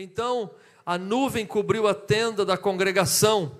Então a nuvem cobriu a tenda da congregação,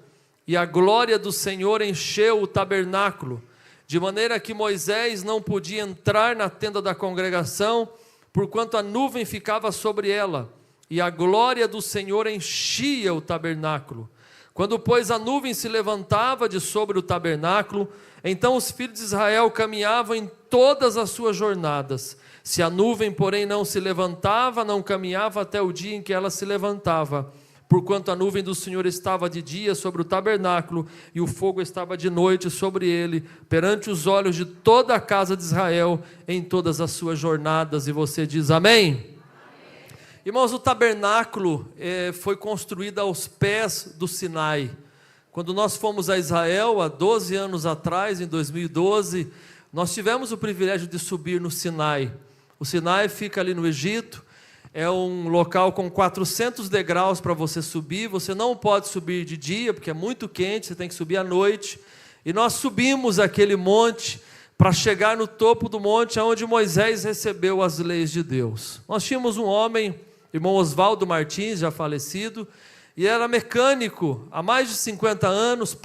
e a glória do Senhor encheu o tabernáculo, de maneira que Moisés não podia entrar na tenda da congregação, porquanto a nuvem ficava sobre ela, e a glória do Senhor enchia o tabernáculo. Quando, pois, a nuvem se levantava de sobre o tabernáculo, então os filhos de Israel caminhavam em todas as suas jornadas. Se a nuvem, porém, não se levantava, não caminhava até o dia em que ela se levantava, porquanto a nuvem do Senhor estava de dia sobre o tabernáculo, e o fogo estava de noite sobre ele, perante os olhos de toda a casa de Israel, em todas as suas jornadas. E você diz amém? Amém. Irmãos, o tabernáculo foi construído aos pés do Sinai. Quando nós fomos a Israel, há 12 anos atrás, em 2012, nós tivemos o privilégio de subir no Sinai. O Sinai fica ali no Egito, é um local com 400 degraus para você subir. Você não pode subir de dia, porque é muito quente, você tem que subir à noite. E nós subimos aquele monte para chegar no topo do monte, onde Moisés recebeu as leis de Deus. Nós tínhamos um homem, irmão Oswaldo Martins, já falecido, e era mecânico há mais de 50 anos,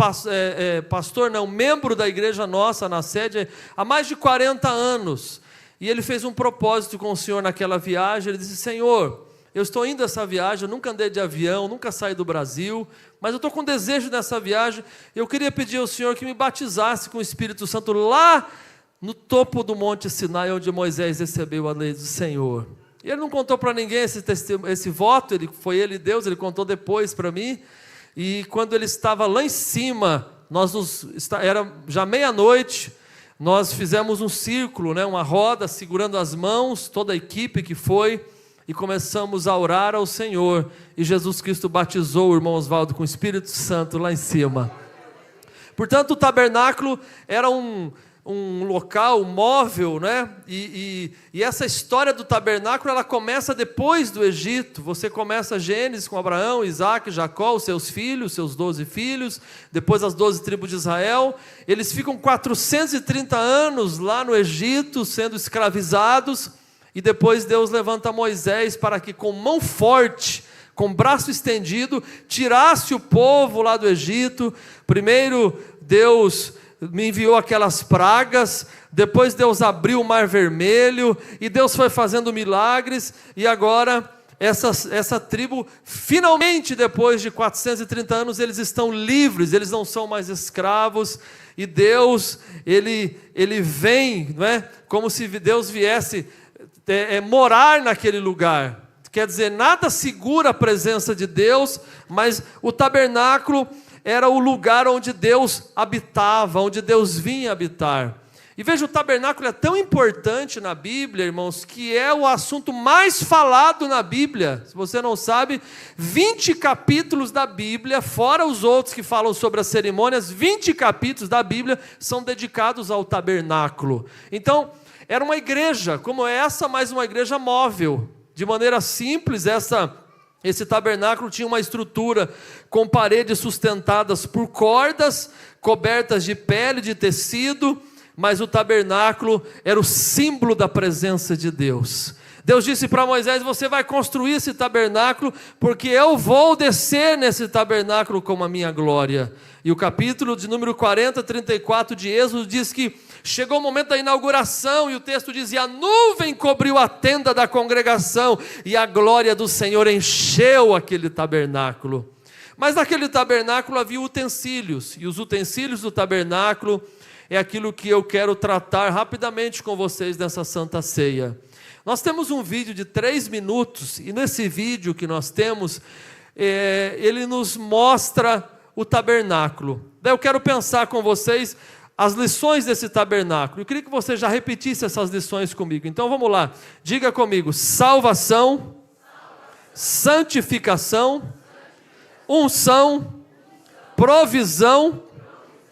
membro da igreja nossa na sede há mais de 40 anos. E ele fez um propósito com o Senhor naquela viagem. Ele disse: Senhor, eu estou indo essa viagem, eu nunca andei de avião, nunca saí do Brasil, mas eu estou com desejo nessa viagem. Eu queria pedir ao Senhor que me batizasse com o Espírito Santo lá no topo do Monte Sinai, onde Moisés recebeu a lei do Senhor. E ele não contou para ninguém esse voto, foi ele Deus, ele contou depois para mim. E quando ele estava lá em cima, era já meia-noite, nós fizemos um círculo, uma roda, segurando as mãos, toda a equipe que foi, e começamos a orar ao Senhor, e Jesus Cristo batizou o irmão Oswaldo com o Espírito Santo lá em cima. Portanto, o tabernáculo era um local móvel, e essa história do tabernáculo, ela começa depois do Egito. Você começa Gênesis com Abraão, Isaac, Jacó, os seus filhos, seus 12 filhos, depois as 12 tribos de Israel. Eles ficam 430 anos lá no Egito, sendo escravizados, e depois Deus levanta Moisés para que com mão forte, com braço estendido, tirasse o povo lá do Egito. Primeiro Deus me enviou aquelas pragas, depois Deus abriu o Mar Vermelho, e Deus foi fazendo milagres, e agora essa tribo, finalmente, depois de 430 anos, eles estão livres, eles não são mais escravos, e Deus, ele vem, como se Deus viesse morar naquele lugar. Quer dizer, nada segura a presença de Deus, mas o tabernáculo era o lugar onde Deus habitava, onde Deus vinha habitar. E veja, o tabernáculo é tão importante na Bíblia, irmãos, que é o assunto mais falado na Bíblia. Se você não sabe, 20 capítulos da Bíblia, fora os outros que falam sobre as cerimônias, 20 capítulos da Bíblia são dedicados ao tabernáculo. Então, era uma igreja como essa, mas uma igreja móvel. De maneira simples, esse tabernáculo tinha uma estrutura com paredes sustentadas por cordas, cobertas de pele, de tecido, mas o tabernáculo era o símbolo da presença de Deus. Deus disse para Moisés: você vai construir esse tabernáculo, porque eu vou descer nesse tabernáculo com a minha glória. E o capítulo de número 40, 34 de Êxodo diz que chegou o momento da inauguração, e o texto diz: e a nuvem cobriu a tenda da congregação, e a glória do Senhor encheu aquele tabernáculo. Mas naquele tabernáculo havia utensílios, e os utensílios do tabernáculo é aquilo que eu quero tratar rapidamente com vocês nessa Santa Ceia. Nós temos um vídeo de 3 minutos, e nesse vídeo que nós temos, ele nos mostra o tabernáculo. Daí eu quero pensar com vocês as lições desse tabernáculo. Eu queria que você já repetisse essas lições comigo. Então vamos lá, diga comigo: salvação, santificação, unção, provisão,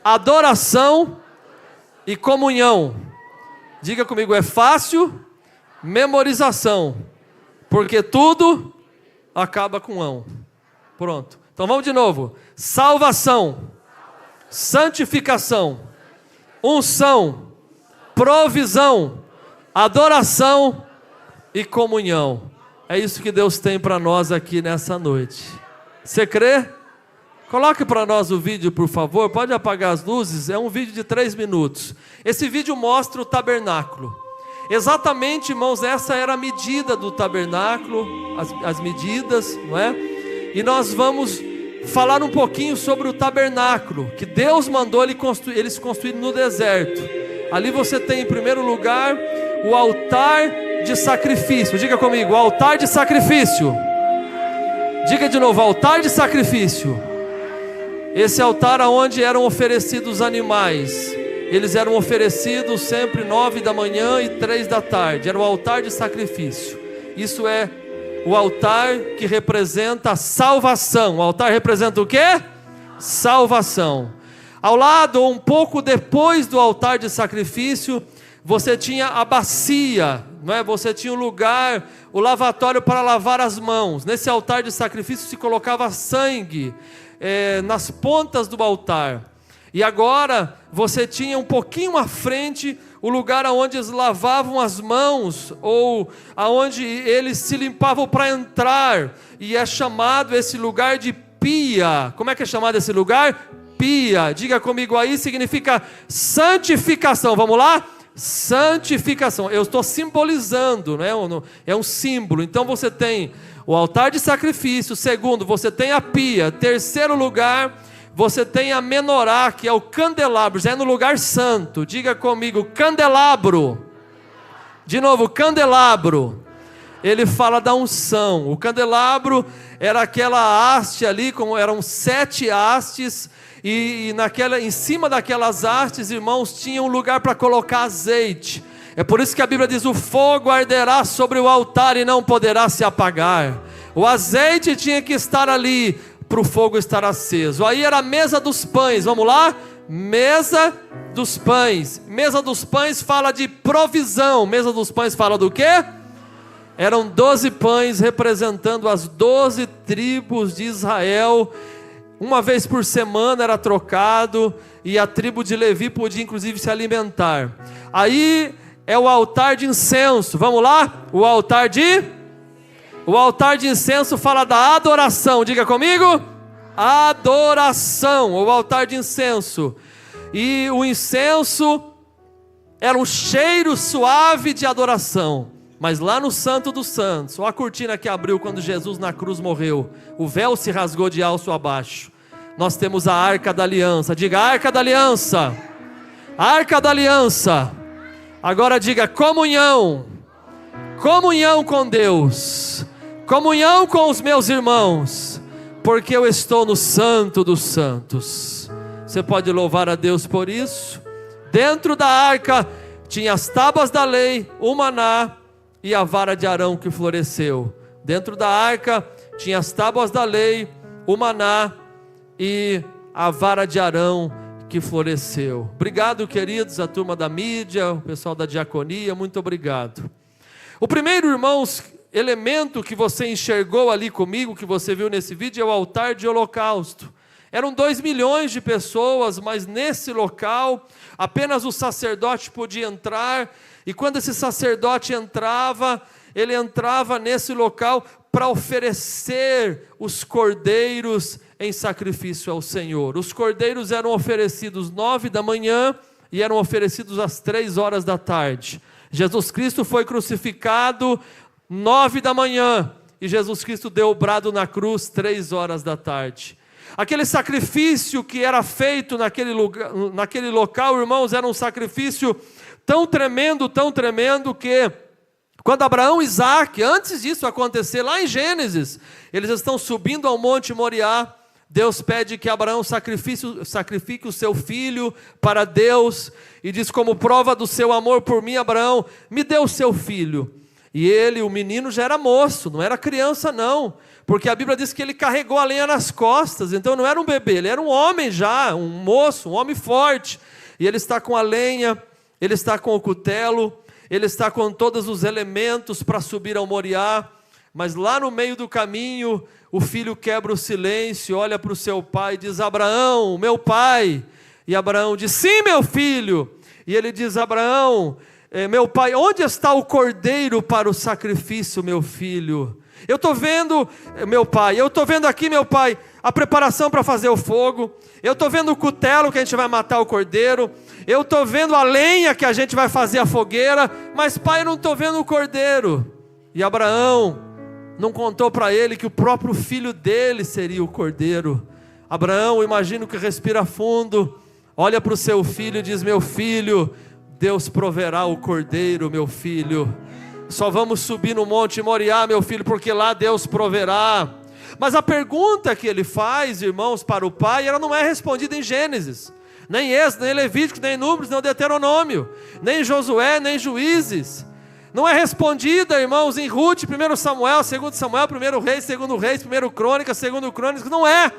adoração e comunhão. Diga comigo: é fácil, memorização, porque tudo acaba com ão. Pronto, então vamos de novo: salvação, santificação, unção, provisão, adoração e comunhão. É isso que Deus tem para nós aqui nessa noite. Você crê? Coloque para nós o vídeo, por favor. Pode apagar as luzes. É um vídeo de 3 minutos. Esse vídeo mostra o tabernáculo. Exatamente, irmãos, essa era a medida do tabernáculo, as medidas, não é? E nós vamos falar um pouquinho sobre o tabernáculo, que Deus mandou eles construírem no deserto. Ali você tem, em primeiro lugar, o altar de sacrifício. Diga comigo, altar de sacrifício. Diga de novo, altar de sacrifício. Esse altar onde eram oferecidos animais. Eles eram oferecidos sempre 9 da manhã e 3 da tarde. Era o altar de sacrifício. Isso é o altar que representa a salvação. O altar representa o quê? Salvação. Ao lado, um pouco depois do altar de sacrifício, você tinha a bacia, não é? Você tinha o lugar, o lavatório para lavar as mãos. Nesse altar de sacrifício se colocava sangue nas pontas do altar. E agora você tinha um pouquinho à frente o lugar onde eles lavavam as mãos, ou aonde eles se limpavam para entrar, e é chamado esse lugar de pia. Como é que é chamado esse lugar? Pia. Diga comigo aí, significa santificação. Vamos lá? Santificação. Eu estou simbolizando, né? É um símbolo. Então você tem o altar de sacrifício. Segundo, você tem a pia. Terceiro lugar, você tem a menorá, que é o candelabro, já é no lugar santo. Diga comigo, candelabro. De novo, candelabro. Ele fala da unção. O candelabro era aquela haste ali, eram 7 hastes, e em cima daquelas hastes, irmãos, tinha um lugar para colocar azeite. É por isso que a Bíblia diz, o fogo arderá sobre o altar e não poderá se apagar. O azeite tinha que estar ali, para o fogo estar aceso. Aí era a mesa dos pães, vamos lá? Mesa dos pães. Mesa dos pães fala de provisão. Mesa dos pães fala do quê? Eram 12 pães representando as 12 tribos de Israel. Uma vez por semana era trocado, e a tribo de Levi podia inclusive se alimentar. Aí é o altar de incenso, vamos lá? O altar de incenso fala da adoração. Diga comigo, adoração. O altar de incenso. E o incenso era um cheiro suave de adoração. Mas lá no Santo dos Santos, olha a cortina que abriu quando Jesus na cruz morreu. O véu se rasgou de alto abaixo. Nós temos a Arca da Aliança. Diga, Arca da Aliança. Arca da Aliança. Agora diga, comunhão. Comunhão com Deus. Comunhão com os meus irmãos. Porque eu estou no Santo dos Santos. Você pode louvar a Deus por isso. Dentro da arca tinha as tábuas da lei, o maná e a vara de Arão que floresceu. Dentro da arca tinha as tábuas da lei, o maná e a vara de Arão que floresceu. Obrigado, queridos, a turma da mídia, o pessoal da diaconia, muito obrigado. O primeiro, irmãos, elemento que você enxergou ali comigo, que você viu nesse vídeo, é o altar de holocausto. Eram 2 milhões de pessoas, mas nesse local apenas o sacerdote podia entrar. E quando esse sacerdote entrava, ele entrava nesse local para oferecer os cordeiros em sacrifício ao Senhor. Os cordeiros eram oferecidos 9 da manhã e eram oferecidos às 3 horas da tarde. Jesus Cristo foi crucificado 9 da manhã e Jesus Cristo deu o brado na cruz 3 horas da tarde. Aquele sacrifício que era feito naquele local, irmãos, era um sacrifício tão tremendo que quando Abraão e Isaac, antes disso acontecer, lá em Gênesis, eles estão subindo ao Monte Moriá. Deus pede que Abraão sacrifique o seu filho para Deus, e diz, como prova do seu amor por mim, Abraão, me dê o seu filho. E ele, o menino, já era moço, não era criança não, porque a Bíblia diz que ele carregou a lenha nas costas, então não era um bebê, ele era um homem já, um moço, um homem forte, e ele está com a lenha, ele está com o cutelo, ele está com todos os elementos para subir ao Moriá, mas lá no meio do caminho, o filho quebra o silêncio, olha para o seu pai e diz, Abraão, meu pai, e Abraão diz, sim, meu filho, e ele diz, Abraão, meu pai, onde está o cordeiro para o sacrifício, meu filho? Eu estou vendo, meu pai, eu estou vendo aqui, meu pai, a preparação para fazer o fogo. Eu estou vendo o cutelo que a gente vai matar o cordeiro. Eu estou vendo a lenha que a gente vai fazer a fogueira. Mas pai, eu não estou vendo o cordeiro. E Abraão não contou para ele que o próprio filho dele seria o cordeiro. Abraão, imagino que respira fundo, olha para o seu filho e diz: meu filho, Deus proverá o cordeiro, meu filho. Só vamos subir no monte Moriá, meu filho, porque lá Deus proverá. Mas a pergunta que ele faz, irmãos, para o pai, ela não é respondida em Gênesis, nem Êxodo, nem Levítico, nem Números, nem Deuteronômio, nem Josué, nem Juízes. Não é respondida, irmãos, em Ruth, 1 Samuel, 2 Samuel, 1 Reis, 2 Reis, 1 Crônicas, 2 Crônicas, não é.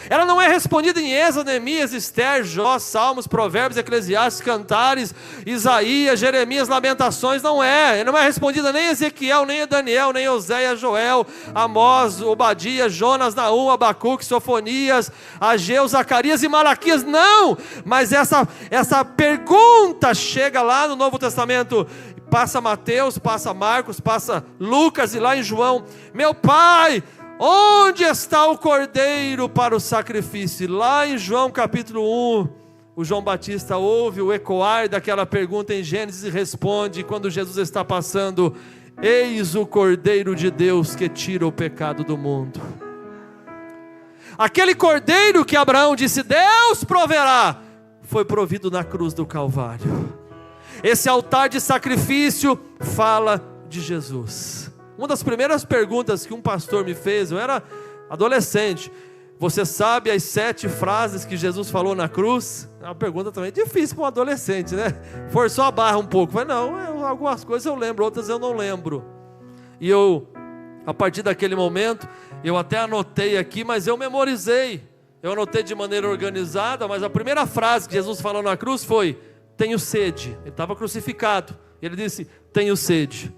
Ela não é respondida em Êxodo, Neemias, Ester, Jó, Salmos, Provérbios, Eclesiastes, Cantares, Isaías, Jeremias, Lamentações, não é. Ela não é respondida nem em Ezequiel, nem em Daniel, nem em Oséias, Joel, Amós, Obadias, Jonas, Naum, Abacuque, Sofonias, Ageu, Zacarias e Malaquias, não. Mas essa pergunta chega lá no Novo Testamento, passa Mateus, passa Marcos, passa Lucas e lá em João: meu pai, onde está o cordeiro para o sacrifício? E lá em João capítulo 1, o João Batista ouve o ecoar daquela pergunta em Gênesis e responde, quando Jesus está passando: eis o cordeiro de Deus que tira o pecado do mundo. Aquele cordeiro que Abraão disse Deus proverá, foi provido na cruz do Calvário. Esse altar de sacrifício fala de Jesus. Uma das primeiras perguntas que um pastor me fez, eu era adolescente: você sabe as 7 frases que Jesus falou na cruz? É uma pergunta também difícil para um adolescente, né? Forçou a barra um pouco. Falei, não, algumas coisas eu lembro, outras eu não lembro. E eu, a partir daquele momento, eu até anotei aqui, mas eu memorizei. Eu anotei de maneira organizada, mas a primeira frase que Jesus falou na cruz foi: tenho sede. Ele estava crucificado. Ele disse: tenho sede.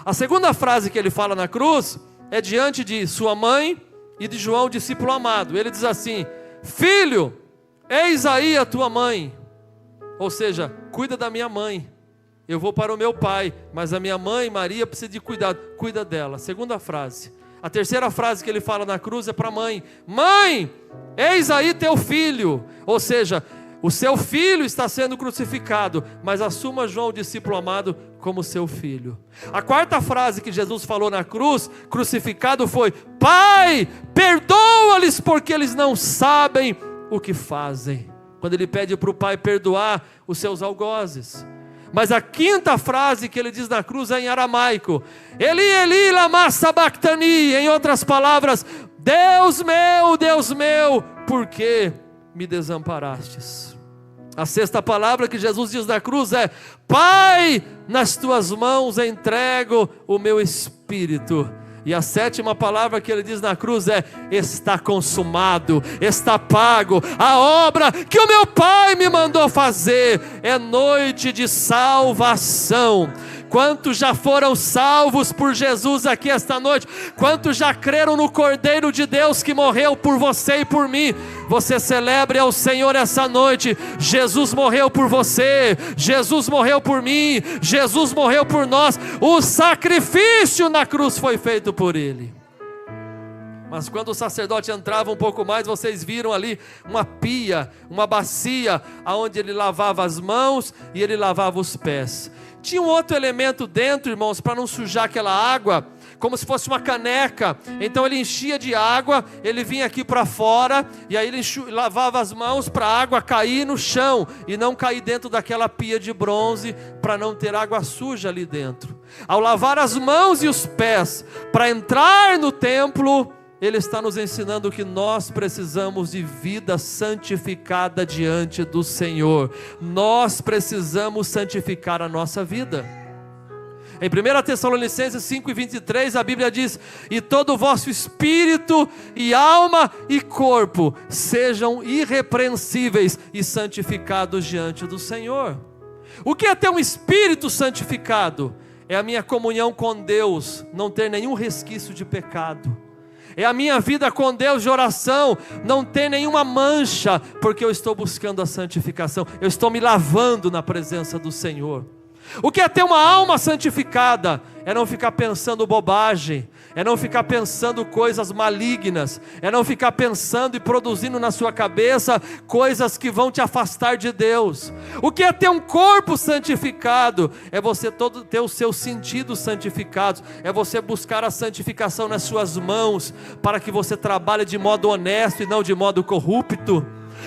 A segunda frase que ele fala na cruz é diante de sua mãe e de João, discípulo amado. Ele diz assim: filho, eis aí a tua mãe. Ou seja, cuida da minha mãe. Eu vou para o meu pai, mas a minha mãe, Maria, precisa de cuidado. Cuida dela. Segunda frase. A terceira frase que ele fala na cruz é para a mãe: mãe, eis aí teu filho. Ou seja, o seu filho está sendo crucificado, mas assuma João, o discípulo amado, como seu filho. A quarta frase que Jesus falou na cruz, crucificado, foi: pai, perdoa-lhes porque eles não sabem o que fazem. Quando ele pede para o pai perdoar os seus algozes. Mas a quinta frase que ele diz na cruz é em aramaico: Eli, Eli, lama sabachthani. Em outras palavras: Deus meu, por que me desamparastes? A sexta palavra que Jesus diz na cruz é: Pai, nas tuas mãos entrego o meu espírito. E a sétima palavra que ele diz na cruz é: está consumado, está pago, a obra que o meu Pai me mandou fazer. É noite de salvação. Quantos já foram salvos por Jesus aqui esta noite? Quantos já creram no Cordeiro de Deus que morreu por você e por mim? Você celebre ao Senhor essa noite. Jesus morreu por você, Jesus morreu por mim, Jesus morreu por nós. O sacrifício na cruz foi feito por Ele. Mas quando o sacerdote entrava um pouco mais, vocês viram ali uma pia, uma bacia, onde ele lavava as mãos e ele lavava os pés. Tinha um outro elemento dentro, irmãos, para não sujar aquela água, como se fosse uma caneca. Então ele enchia de água, ele vinha aqui para fora, e aí ele lavava as mãos para a água cair no chão, e não cair dentro daquela pia de bronze, para não ter água suja ali dentro. Ao lavar as mãos e os pés, para entrar no templo, Ele está nos ensinando que nós precisamos de vida santificada diante do Senhor. Nós precisamos santificar a nossa vida. Em 1 Tessalonicenses 5:23 a Bíblia diz: e todo o vosso espírito e alma e corpo sejam irrepreensíveis e santificados diante do Senhor. O que é ter um espírito santificado? É a minha comunhão com Deus, não ter nenhum resquício de pecado. É a minha vida com Deus de oração, não ter nenhuma mancha, porque eu estou buscando a santificação, eu estou me lavando na presença do Senhor. O que é ter uma alma santificada? É não ficar pensando bobagem, é não ficar pensando coisas malignas, é não ficar pensando e produzindo na sua cabeça coisas que vão te afastar de Deus. O que é ter um corpo santificado? É você ter os seus sentidos santificados, é você buscar a santificação nas suas mãos, para que você trabalhe de modo honesto e não de modo corrupto.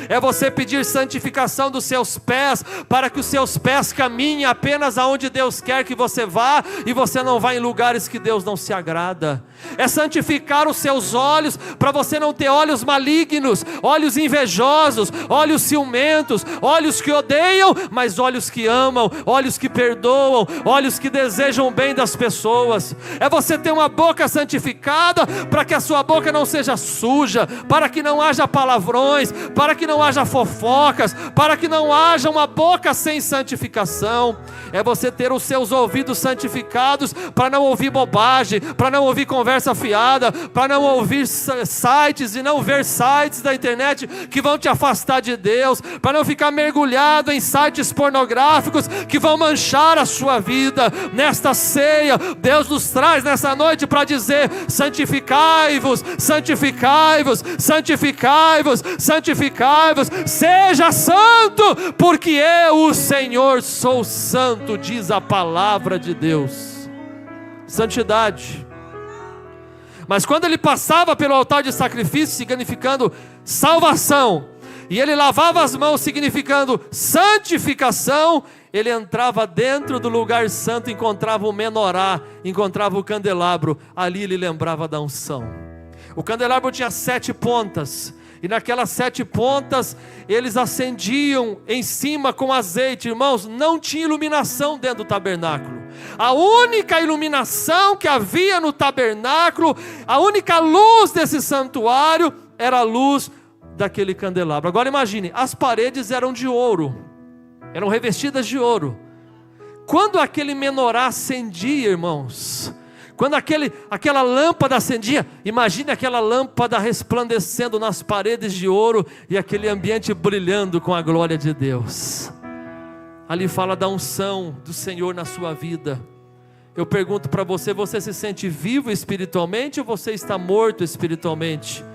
É você pedir santificação dos seus pés, para que os seus pés caminhem apenas aonde Deus quer que você vá, e você não vá em lugares que Deus não se agrada. É santificar os seus olhos, para você não ter olhos malignos, olhos invejosos, olhos ciumentos, olhos que odeiam, mas olhos que amam, olhos que perdoam, olhos que desejam o bem das pessoas. É você ter uma boca santificada, para que a sua boca não seja suja, para que não haja palavrões, para que não haja fofocas, para que não haja uma boca sem santificação. É você ter os seus ouvidos santificados, para não ouvir bobagem, para não ouvir conversa fiada, para não ouvir sites e não ver sites da internet que vão te afastar de Deus, para não ficar mergulhado em sites pornográficos que vão manchar a sua vida. Nesta ceia, Deus nos traz nessa noite para dizer: santificai-vos, santificai-vos, santificai-vos, santificai-vos, seja santo, porque eu, o Senhor, sou santo, diz a palavra de Deus. Santidade. Mas quando ele passava pelo altar de sacrifício, significando salvação, e ele lavava as mãos, significando santificação, ele entrava dentro do lugar santo, encontrava o menorá, encontrava o candelabro, ali ele lembrava da unção. O candelabro tinha 7 pontas, e naquelas 7 pontas, eles acendiam em cima com azeite. Irmãos, não tinha iluminação dentro do tabernáculo. A única iluminação que havia no tabernáculo, a única luz desse santuário, era a luz daquele candelabro. Agora imagine, as paredes eram de ouro, eram revestidas de ouro. Quando aquele menorá acendia, irmãos, quando aquela lâmpada acendia, imagine aquela lâmpada resplandecendo nas paredes de ouro, e aquele ambiente brilhando com a glória de Deus. Ali fala da unção do Senhor na sua vida. Eu pergunto para você: você se sente vivo espiritualmente ou você está morto espiritualmente?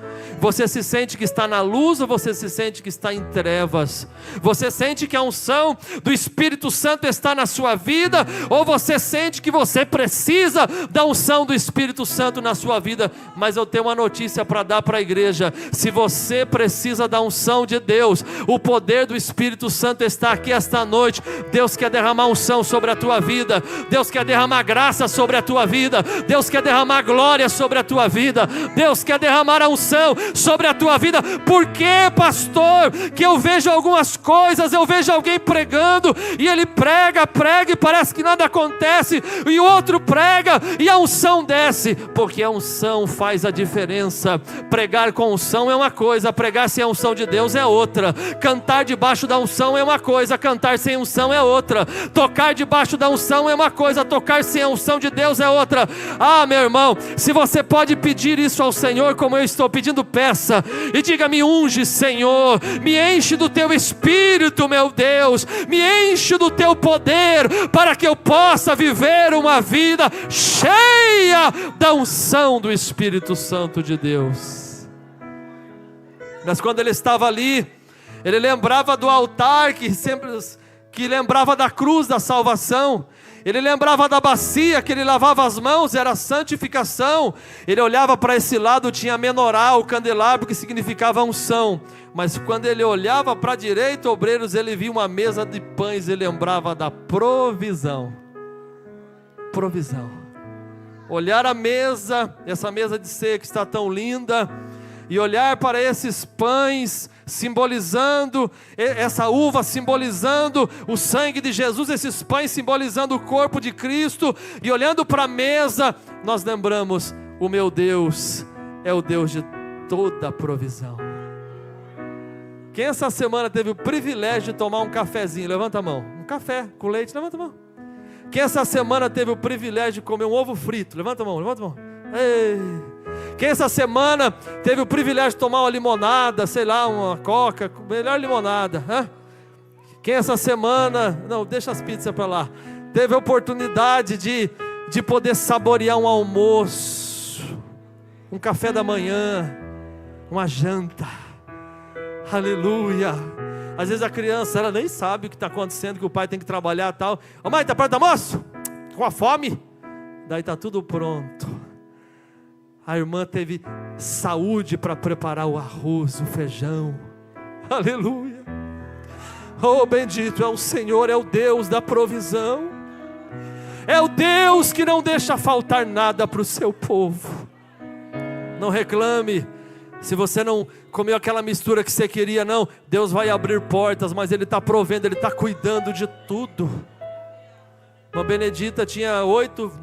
Você se sente que está na luz ou você se sente que está em trevas? Você sente que a unção do Espírito Santo está na sua vida, ou você sente que você precisa da unção do Espírito Santo na sua vida? Mas eu tenho uma notícia para dar para a igreja: se você precisa da unção de Deus, o poder do Espírito Santo está aqui esta noite. Deus quer derramar unção sobre a tua vida, Deus quer derramar graça sobre a tua vida, Deus quer derramar glória sobre a tua vida, Deus quer derramar a unção sobre a tua vida. Por que, pastor, que eu vejo algumas coisas, eu vejo alguém pregando, e ele prega e parece que nada acontece, e o outro prega e a unção desce? Porque a unção faz a diferença. Pregar com unção é uma coisa, pregar sem a unção de Deus é outra. Cantar debaixo da unção é uma coisa, cantar sem unção é outra. Tocar debaixo da unção é uma coisa, tocar sem a unção de Deus é outra. Ah, meu irmão, se você pode pedir isso ao Senhor como eu estou pedindo, peça e diga: me unge, Senhor, me enche do teu Espírito, meu Deus, me enche do teu poder, para que eu possa viver uma vida cheia da unção do Espírito Santo de Deus. Mas quando ele estava ali, ele lembrava do altar, que lembrava da cruz da salvação. Ele lembrava da bacia que ele lavava as mãos, era santificação. Ele olhava para esse lado, tinha a menorá, o candelabro, que significava unção. Mas quando ele olhava para a direita, obreiros, ele via uma mesa de pães, ele lembrava da provisão. Provisão. Olhar a mesa, essa mesa de ceia que está tão linda, e olhar para esses pães, simbolizando essa uva, simbolizando o sangue de Jesus, esses pães simbolizando o corpo de Cristo, e olhando para a mesa, nós lembramos: o meu Deus é o Deus de toda provisão. Quem essa semana teve o privilégio de tomar um cafezinho? Levanta a mão. Um café com leite, levanta a mão. Quem essa semana teve o privilégio de comer um ovo frito? Levanta a mão, levanta a mão. Ei. Quem essa semana teve o privilégio de tomar uma limonada, sei lá, uma coca, melhor limonada, hein? Quem essa semana, não, deixa as pizzas para lá, teve a oportunidade de poder saborear um almoço, um café da manhã, uma janta. Aleluia. Às vezes a criança, ela nem sabe o que está acontecendo, que o pai tem que trabalhar e tal. Ô mãe, está pronto o almoço? Com a fome? Daí está tudo pronto. A irmã teve saúde para preparar o arroz, o feijão. Aleluia. Oh, bendito é o Senhor, é o Deus da provisão. É o Deus que não deixa faltar nada para o seu povo. Não reclame se você não comeu aquela mistura que você queria, não. Deus vai abrir portas, mas Ele está provendo, Ele está cuidando de tudo. Uma Benedita tinha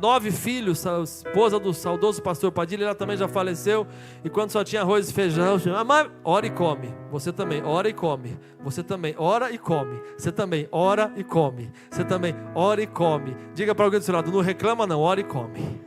9 filhos, a esposa do saudoso pastor Padilha, ela também já faleceu. E quando só tinha arroz e feijão, mãe, ora e come. Você também, ora e come. Você também, ora e come. Você também, ora e come. Você também, ora e come. Diga para alguém do seu lado, não reclama não, ora e come.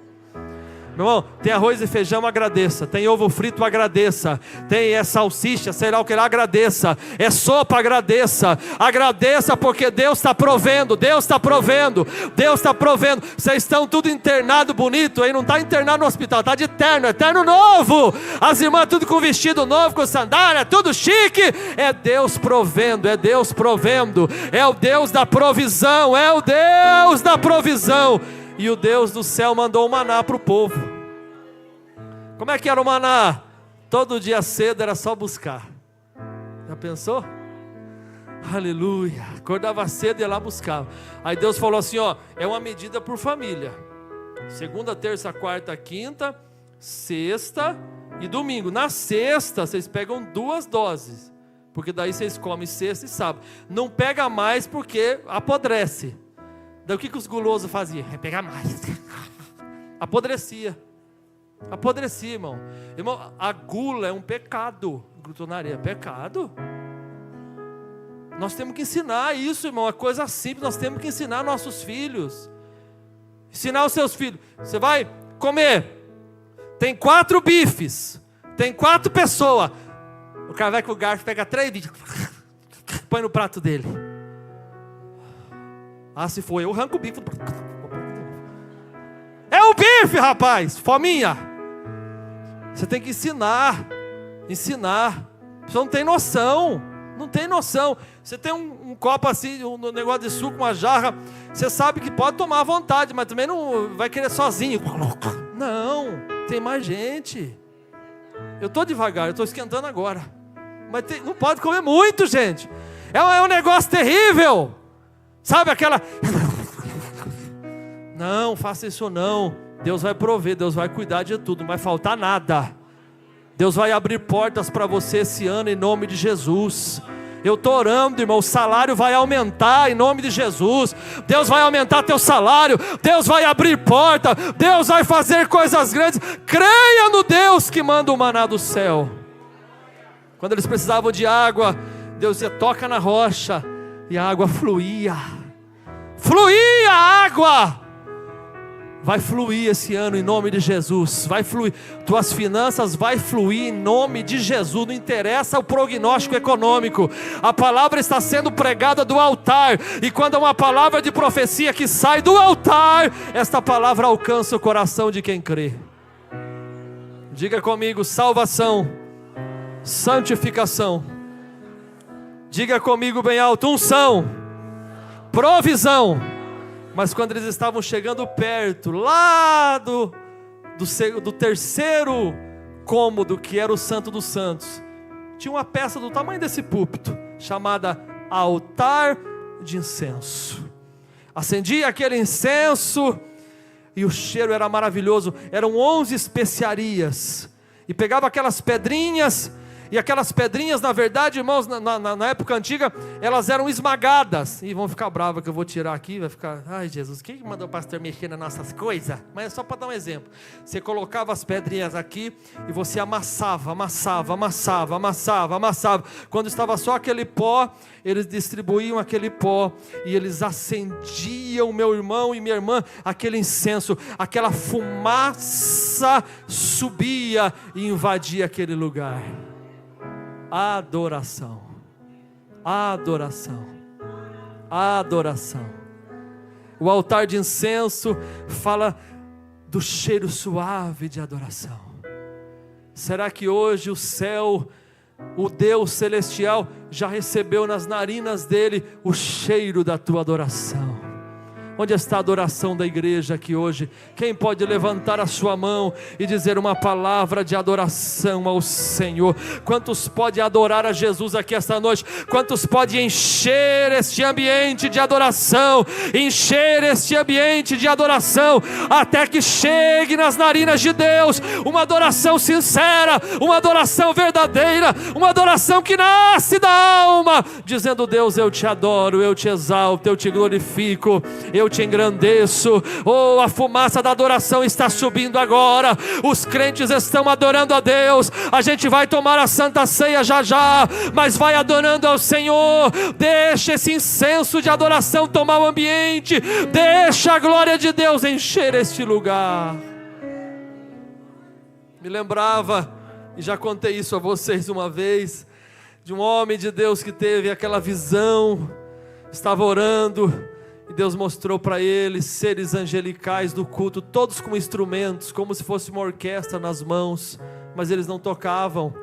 Meu irmão, tem arroz e feijão, agradeça. Tem ovo frito, agradeça. Tem salsicha, sei lá o que lá, agradeça. É sopa, agradeça. Agradeça porque Deus está provendo. Deus está provendo. Deus está provendo. Vocês estão tudo internado bonito, aí não está internado no hospital, está de terno, é terno novo. As irmãs tudo com vestido novo, com sandália, tudo chique. É Deus provendo, é Deus provendo. É o Deus da provisão, é o Deus da provisão. E o Deus do céu mandou o maná para o povo. Como é que era o maná? Todo dia cedo era só buscar. Já pensou? Aleluia. Acordava cedo e ia lá buscar. Aí Deus falou assim, ó, é uma medida por família. Segunda, terça, quarta, quinta, sexta e domingo. Na sexta vocês pegam 2 doses, porque daí vocês comem sexta e sábado. Não pega mais porque apodrece. Daí o que os gulosos faziam? É pegar mais. Apodrecia, irmão. Irmão, a gula é um pecado. Glutonaria é pecado. Nós temos que ensinar isso, irmão. É coisa simples, nós temos que ensinar nossos filhos. Ensinar os seus filhos. Você vai comer, tem 4 bifes, tem 4 pessoas. O cara vai com o garfo, pega 3 bifes, põe no prato dele. Ah, se for eu arranco o bife. É o bife, rapaz, fominha. Você tem que ensinar. Você não tem noção. Você tem um copo assim, um negócio de suco, uma jarra. Você sabe que pode tomar à vontade, mas também não vai querer sozinho. Não, tem mais gente. Eu estou devagar, eu estou esquentando agora. Mas não pode comer muito, gente. É um negócio terrível. Sabe aquela... Não, faça isso não. Deus vai prover, Deus vai cuidar de tudo, não vai faltar nada. Deus vai abrir portas para você esse ano em nome de Jesus. Eu estou orando, irmão, o salário vai aumentar em nome de Jesus. Deus vai aumentar teu salário. Deus vai abrir porta. Deus vai fazer coisas grandes. Creia no Deus que manda o maná do céu. Quando eles precisavam de água, Deus dizia, toca na rocha. E a água fluía a água. Vai fluir esse ano em nome de Jesus. Vai fluir, tuas finanças vai fluir em nome de Jesus. Não interessa o prognóstico econômico. A palavra está sendo pregada do altar. E quando é uma palavra de profecia que sai do altar, esta palavra alcança o coração de quem crê. Diga comigo, salvação, santificação. Diga comigo bem alto, unção, provisão. Mas quando eles estavam chegando perto, lá do terceiro cômodo, que era o Santo dos Santos, tinha uma peça do tamanho desse púlpito, chamada altar de incenso. Acendia aquele incenso, e o cheiro era maravilhoso. Eram 11 especiarias, e pegava aquelas pedrinhas, e aquelas pedrinhas, na verdade, irmãos, na época antiga, elas eram esmagadas. E vão ficar bravas que eu vou tirar aqui, vai ficar, ai Jesus, quem mandou o pastor mexer nas nossas coisas? Mas é só para dar um exemplo. Você colocava as pedrinhas aqui, e você amassava. Quando estava só aquele pó, eles distribuíam aquele pó, e eles acendiam, meu irmão e minha irmã, aquele incenso. Aquela fumaça subia e invadia aquele lugar. Adoração. O altar de incenso fala do cheiro suave de adoração. Será que hoje o céu, o Deus celestial, já recebeu nas narinas dele o cheiro da tua adoração? Onde está a adoração da igreja aqui hoje? Quem pode levantar a sua mão e dizer uma palavra de adoração ao Senhor? Quantos podem adorar a Jesus aqui esta noite? Quantos podem encher este ambiente de adoração? Encher este ambiente de adoração, até que chegue nas narinas de Deus uma adoração sincera, uma adoração verdadeira, uma adoração que nasce da alma, dizendo: Deus, eu te adoro, eu te exalto, eu te glorifico, eu te engrandeço. Oh, a fumaça da adoração está subindo agora. Os crentes estão adorando a Deus. A gente vai tomar a Santa Ceia já já, mas vai adorando ao Senhor. Deixa esse incenso de adoração tomar o ambiente. Deixa a glória de Deus encher este lugar. Me lembrava, e já contei isso a vocês uma vez, de um homem de Deus que teve aquela visão, estava orando, e Deus mostrou para ele seres angelicais do culto, todos com instrumentos, como se fosse uma orquestra nas mãos, mas eles não tocavam.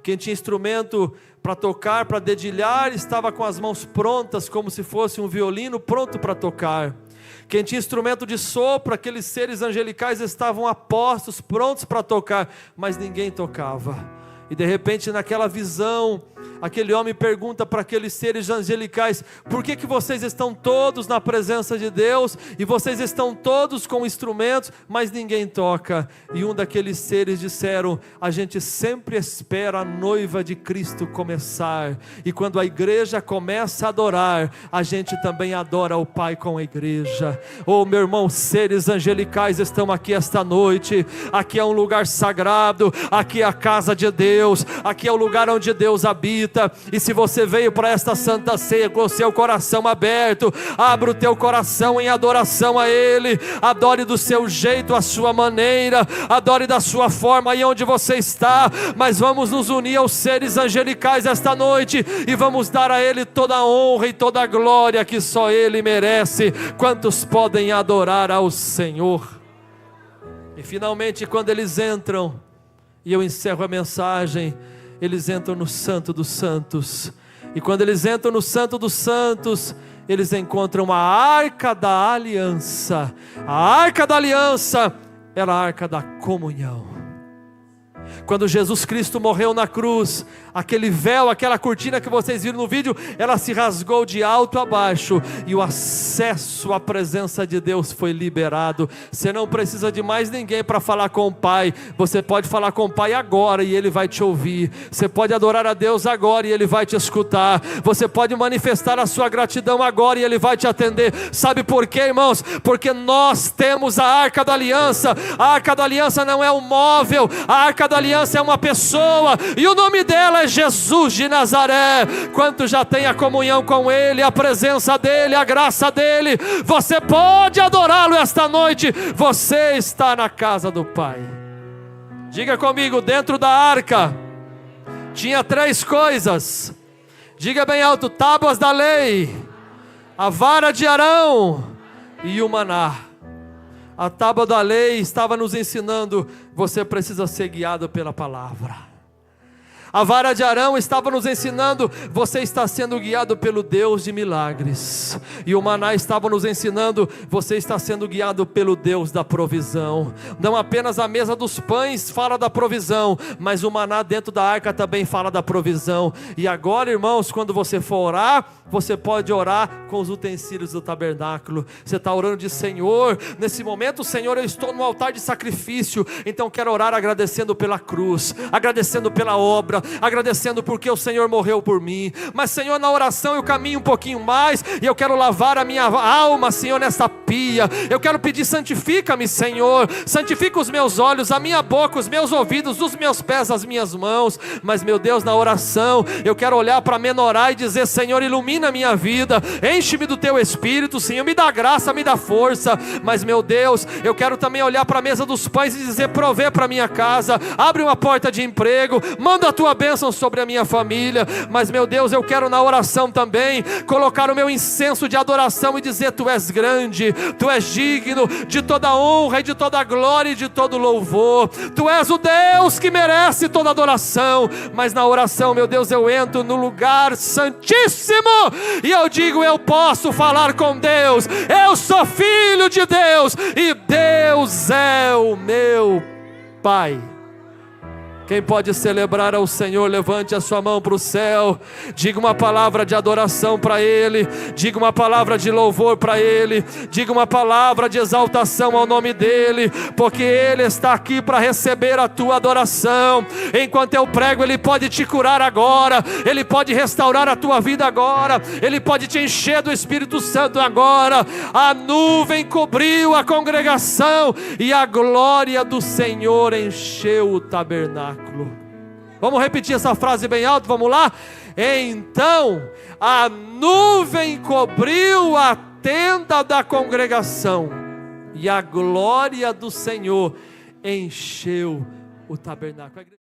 Quem tinha instrumento para tocar, para dedilhar, estava com as mãos prontas, como se fosse um violino pronto para tocar. Quem tinha instrumento de sopro, aqueles seres angelicais estavam a postos, prontos para tocar, mas ninguém tocava. E de repente, naquela visão, aquele homem pergunta para aqueles seres angelicais: por que vocês estão todos na presença de Deus, e vocês estão todos com instrumentos, mas ninguém toca? E um daqueles seres disseram: a gente sempre espera a noiva de Cristo começar, e quando a igreja começa a adorar, a gente também adora o Pai com a igreja. Oh, meu irmão, seres angelicais estão aqui esta noite. Aqui é um lugar sagrado, aqui é a casa de Deus, aqui é o lugar onde Deus habita. E se você veio para esta Santa Ceia com o seu coração aberto, abra o teu coração em adoração a Ele. Adore do seu jeito, a sua maneira, adore da sua forma aí onde você está, mas vamos nos unir aos seres angelicais esta noite e vamos dar a Ele toda a honra e toda a glória que só Ele merece. Quantos podem adorar ao Senhor? E finalmente, quando eles entram, e eu encerro a mensagem, eles entram no Santo dos Santos. E quando eles entram no Santo dos Santos, eles encontram a Arca da Aliança. A Arca da Aliança era a Arca da Comunhão. Quando Jesus Cristo morreu na cruz, aquele véu, aquela cortina que vocês viram no vídeo, ela se rasgou de alto a baixo, e o acesso à presença de Deus foi liberado. Você não precisa de mais ninguém para falar com o Pai. Você pode falar com o Pai agora e Ele vai te ouvir. Você pode adorar a Deus agora e Ele vai te escutar. Você pode manifestar a sua gratidão agora e Ele vai te atender. Sabe por quê, irmãos? Porque nós temos a Arca da Aliança. A Arca da Aliança não é um móvel, a Arca da Aliança é uma pessoa, e o nome dela é Jesus de Nazaré. Quanto já tem a comunhão com Ele, a presença dEle, a graça dEle, você pode adorá-lo esta noite. Você está na casa do Pai. Diga comigo: dentro da arca tinha 3 coisas. Diga bem alto: tábuas da lei, a vara de Arão e o maná. A tábua da lei estava nos ensinando: você precisa ser guiado pela palavra. A vara de Arão estava nos ensinando: você está sendo guiado pelo Deus de milagres. E o maná estava nos ensinando: você está sendo guiado pelo Deus da provisão. Não apenas a mesa dos pães fala da provisão, mas o maná dentro da arca também fala da provisão. E agora, irmãos, quando você for orar, você pode orar com os utensílios do tabernáculo. Você está orando de: Senhor, nesse momento, Senhor, eu estou no altar de sacrifício, então quero orar agradecendo pela cruz, agradecendo pela obra, agradecendo porque o Senhor morreu por mim. Mas, Senhor, na oração eu caminho um pouquinho mais, e eu quero lavar a minha alma, Senhor, nesta pia. Eu quero pedir: santifica-me, Senhor, santifica os meus olhos, a minha boca, os meus ouvidos, os meus pés, as minhas mãos. Mas, meu Deus, na oração eu quero olhar para a menorá e dizer: Senhor, ilumina a minha vida, enche-me do teu Espírito, Senhor, me dá graça, me dá força. Mas, meu Deus, eu quero também olhar para a mesa dos pães e dizer: provê para minha casa, abre uma porta de emprego, manda a tua bênção sobre a minha família. Mas, meu Deus, eu quero na oração também colocar o meu incenso de adoração e dizer: tu és grande, Tu és digno de toda honra e de toda glória e de todo louvor. Tu és o Deus que merece toda adoração. Mas na oração, meu Deus, eu entro no lugar santíssimo e eu digo: eu posso falar com Deus, eu sou filho de Deus e Deus é o meu Pai. Quem pode celebrar ao Senhor, levante a sua mão para o céu, diga uma palavra de adoração para Ele, diga uma palavra de louvor para Ele, diga uma palavra de exaltação ao nome dEle, porque Ele está aqui para receber a tua adoração. Enquanto eu prego, Ele pode te curar agora, Ele pode restaurar a tua vida agora, Ele pode te encher do Espírito Santo agora. A nuvem cobriu a congregação e a glória do Senhor encheu o tabernáculo. Vamos repetir essa frase bem alto, vamos lá? Então a nuvem cobriu a tenda da congregação e a glória do Senhor encheu o tabernáculo.